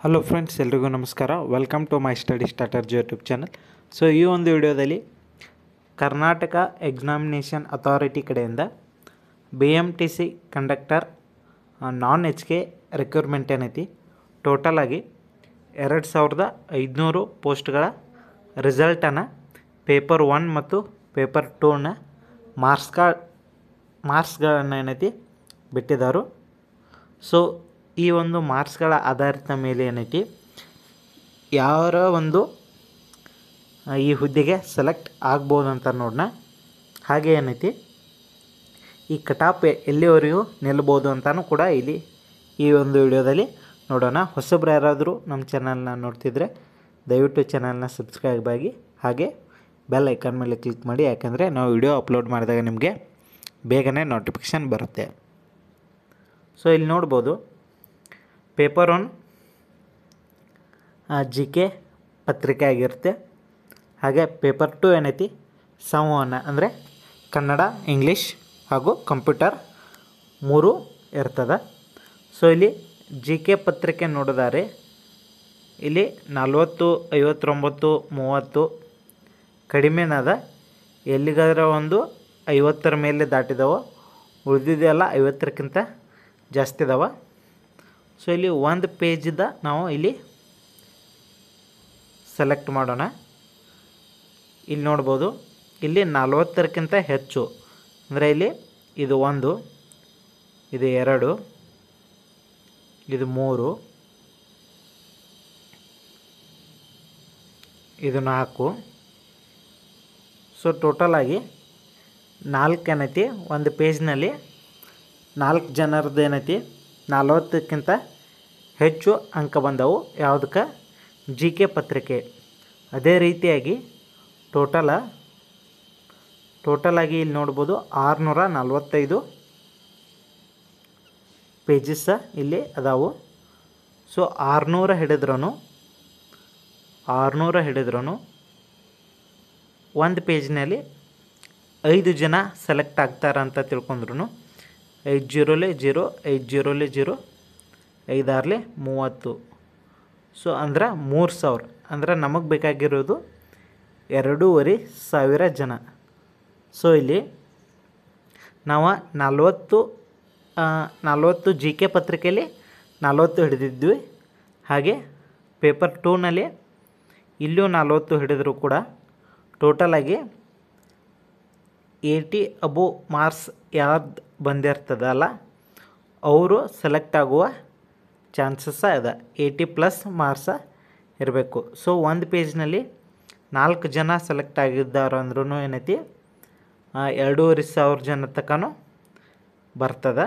Hello friends, ಎಲ್ರಿಗೂ ನಮಸ್ಕಾರ. Welcome to my study starters YouTube channel. So ಈ ಒಂದು ವಿಡಿಯೋದಲ್ಲಿ ಕರ್ನಾಟಕ ಎಕ್ಸಾಮಿನೇಷನ್ ಅಥಾರಿಟಿ ಕಡೆಯಿಂದ BMTC conductor non HK recruitment ಏನೈತಿ, ಟೋಟಲ್ ಆಗಿ 2500 ಪೋಸ್ಟ್ಗಳ ರಿಸಲ್ಟನ್ನು ಪೇಪರ್ 1 ಮತ್ತು ಪೇಪರ್ 2ನ ಮಾರ್ಕ್ಸ್ಗಳನ್ನು ಏನೈತಿ ಬಿಟ್ಟಿದ್ದಾರೆ. ಸೊ ಈ ಒಂದು ಮಾರ್ಕ್ಸ್ಗಳ ಆಧಾರಿತ ಮೇಲೆ ಏನೈತಿ ಯಾರ ಒಂದು ಈ ಹುದ್ದೆಗೆ ಸೆಲೆಕ್ಟ್ ಆಗ್ಬೋದು ಅಂತ ನೋಡೋಣ. ಹಾಗೆ ಏನೈತಿ ಈ ಕಟಾಪ್ ಎಲ್ಲಿವರೆಗೂ ನಿಲ್ಬೋದು ಅಂತಲೂ ಕೂಡ ಇಲ್ಲಿ ಈ ಒಂದು ವಿಡಿಯೋದಲ್ಲಿ ನೋಡೋಣ. ಹೊಸಬ್ರು ಯಾರಾದರೂ ನಮ್ಮ ಚಾನಲ್ನ ನೋಡ್ತಿದ್ರೆ ದಯವಿಟ್ಟು ಚಾನಲ್ನ ಸಬ್ಸ್ಕ್ರೈಬ್ ಆಗಿ ಹಾಗೆ ಬೆಲ್ ಐಕಾನ್ ಮೇಲೆ ಕ್ಲಿಕ್ ಮಾಡಿ, ಯಾಕೆಂದರೆ ನಾವು ವಿಡಿಯೋ ಅಪ್ಲೋಡ್ ಮಾಡಿದಾಗ ನಿಮಗೆ ಬೇಗನೆ ನೋಟಿಫಿಕೇಷನ್ ಬರುತ್ತೆ. ಸೊ ಇಲ್ಲಿ ನೋಡ್ಬೋದು ಪೇಪರ್ 1 GK ಪತ್ರಿಕೆ ಆಗಿರುತ್ತೆ. ಹಾಗೆ ಪೇಪರ್ 2 ಏನೈತಿ ಸಂವಹನ ಅಂದರೆ ಕನ್ನಡ, ಇಂಗ್ಲೀಷ್ ಹಾಗೂ ಕಂಪ್ಯೂಟರ್ 3 ಇರ್ತದೆ. ಸೊ ಇಲ್ಲಿ GK ಪತ್ರಿಕೆ ನೋಡಿದರೆ ಇಲ್ಲಿ 40, 59, 30 ಕಡಿಮೆನದ. ಎಲ್ಲಿಗಾದ್ರೆ ಒಂದು 50ರ ಮೇಲೆ ದಾಟಿದವ, ಉಳಿದಿದೆಲ್ಲ 50ಕ್ಕಿಂತ ಜಾಸ್ತಿ ಇದಾವೆ. ಸೊ ಇಲ್ಲಿ ಒಂದು ಪೇಜಿದ ನಾವು ಇಲ್ಲಿ ಸೆಲೆಕ್ಟ್ ಮಾಡೋಣ. ಇಲ್ಲಿ ನೋಡ್ಬೋದು ಇಲ್ಲಿ 40ಕ್ಕಿಂತ ಹೆಚ್ಚು ಅಂದರೆ ಇಲ್ಲಿ ಇದು 1, ಇದು 2, ಇದು 3, ಇದು 4. ಸೊ ಟೋಟಲ್ ಆಗಿ 4 ಏನೈತಿ ಒಂದು ಪೇಜ್ನಲ್ಲಿ. 4 ಜನರದ್ದು ಏನೈತಿ 40ಕ್ಕಿಂತ ಹೆಚ್ಚು ಅಂಕ ಬಂದವು ಯಾವುದಕ್ಕೆ GK ಪತ್ರಿಕೆ. ಅದೇ ರೀತಿಯಾಗಿ ಟೋಟಲಾಗಿ ಇಲ್ಲಿ ನೋಡ್ಬೋದು 645 ಪೇಜಸ್ ಇಲ್ಲಿ ಅದಾವು. ಸೊ 600 ಹಿಡಿದ್ರೂ ಒಂದು ಪೇಜ್ನಲ್ಲಿ 5 ಜನ ಸೆಲೆಕ್ಟ್ ಆಗ್ತಾರಂತ ತಿಳ್ಕೊಂಡ್ರು. 5 0 0, 5 0 0, 5 6 30. ಸೊ ಅಂದ್ರೆ 3000. ಅಂದ್ರೆ ನಮಗೆ ಬೇಕಾಗಿರೋದು 2500 ಜನ. ಸೊ ಇಲ್ಲಿ ನಾವು 40 GK ಪತ್ರಿಕೆಯಲ್ಲಿ 40 ಹಿಡಿದಿದ್ವಿ. ಹಾಗೆ ಪೇಪರ್ 2ನಲ್ಲಿ ಇಲ್ಲೂ 40 ಹಿಡಿದ್ರು ಕೂಡ ಟೋಟಲಾಗಿ 80 ಅಬೋ ಮಾರ್ಕ್ಸ್ ಯಾವ್ದು ಬಂದಿರ್ತದಲ್ಲ ಅವರು ಸೆಲೆಕ್ಟ್ ಆಗುವ ಚಾನ್ಸಸ್ ಇದೆ. 80+ ಮಾರ್ಕ್ಸ ಇರಬೇಕು. ಸೊ ಒಂದು ಪೇಜ್ನಲ್ಲಿ 4 ಜನ ಸೆಲೆಕ್ಟ್ ಆಗಿದ್ದಾರೆ ಅಂದ್ರೂ ಏನೈತಿ 2500 ಜನ ತನಕ ಬರ್ತದೆ.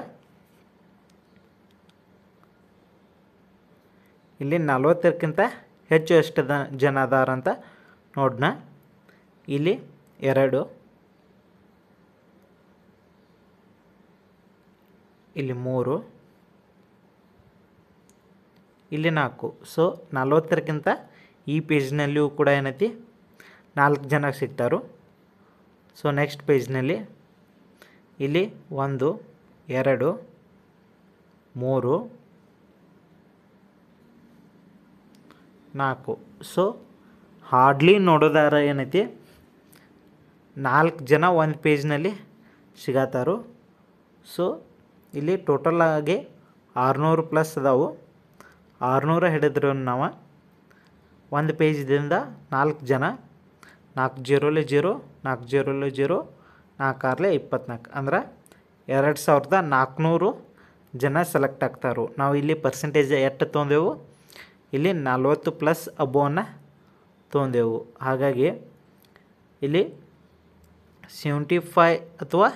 ಇಲ್ಲಿ 40ಕ್ಕಿಂತ ಹೆಚ್ಚು ಎಷ್ಟು ಜನ ಅದಾರಂತ ನೋಡೋಣ. ಇಲ್ಲಿ 2, ಇಲ್ಲಿ 3, ಇಲ್ಲಿ 4. ಸೊ 40ಕ್ಕಿಂತ ಈ ಪೇಜ್ನಲ್ಲಿಯೂ ಕೂಡ ಏನೈತಿ 4 ಜನ ಸಿಗ್ತಾರು. ಸೊ ನೆಕ್ಸ್ಟ್ ಪೇಜ್ನಲ್ಲಿ ಇಲ್ಲಿ 1, 2, 3, 4. ಸೊ ಹಾರ್ಡ್ಲಿ ನೋಡೋದಾರ ಏನೈತಿ 4 ಜನ ಒಂದು ಪೇಜ್ನಲ್ಲಿ ಸಿಗತ್ತಾರು. ಸೊ ಇಲ್ಲಿ ಟೋಟಲಾಗಿ 600+ ಅದಾವು. 600 ಹಿಡಿದ್ರು ನಾವು ಒಂದು ಪೇಜ್ದಿಂದ 4 ಜನ 4 0 0, 4 0 0, 4 6 24 ಅಂದ್ರೆ 2400 ಜನ ಸೆಲೆಕ್ಟ್ ಆಗ್ತಾರು. ನಾವು ಇಲ್ಲಿ ಪರ್ಸೆಂಟೇಜ್ ಎಷ್ಟು ತೊಗೊಂಡೆವು, ಇಲ್ಲಿ 40+ ಅಬೋನ ತೊಗೊಂಡೆವು. ಹಾಗಾಗಿ ಇಲ್ಲಿ 75 ಅಥವಾ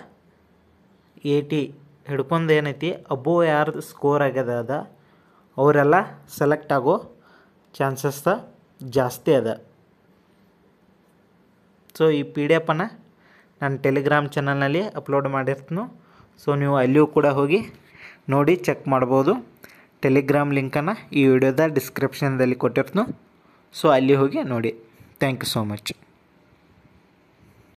80 ಹಿಡ್ಕೊಂಡು ಏನೈತಿ ಅಬೋ ಯಾರ್ದು ಸ್ಕೋರ್ ಆಗ್ಯದ ಅವರೆಲ್ಲ ಸೆಲೆಕ್ಟ್ ಆಗೋ ಚಾನ್ಸಸ್ ಜಾಸ್ತಿ ಅದ. ಸೊ ಈ PDF ನಾನು ಟೆಲಿಗ್ರಾಮ್ ಚಾನಲ್ನಲ್ಲಿ ಅಪ್ಲೋಡ್ ಮಾಡಿರ್ತೀನಿ. ಸೊ ನೀವು ಅಲ್ಲಿಯೂ ಕೂಡ ಹೋಗಿ ನೋಡಿ ಚೆಕ್ ಮಾಡ್ಬೋದು. ಟೆಲಿಗ್ರಾಮ್ ಲಿಂಕನ್ನು ಈ ವಿಡಿಯೋದ ಡಿಸ್ಕ್ರಿಪ್ಷನ್ದಲ್ಲಿ ಕೊಟ್ಟಿರ್ತೀನಿ. ಸೊ ಅಲ್ಲಿ ಹೋಗಿ ನೋಡಿ. Thank you so much.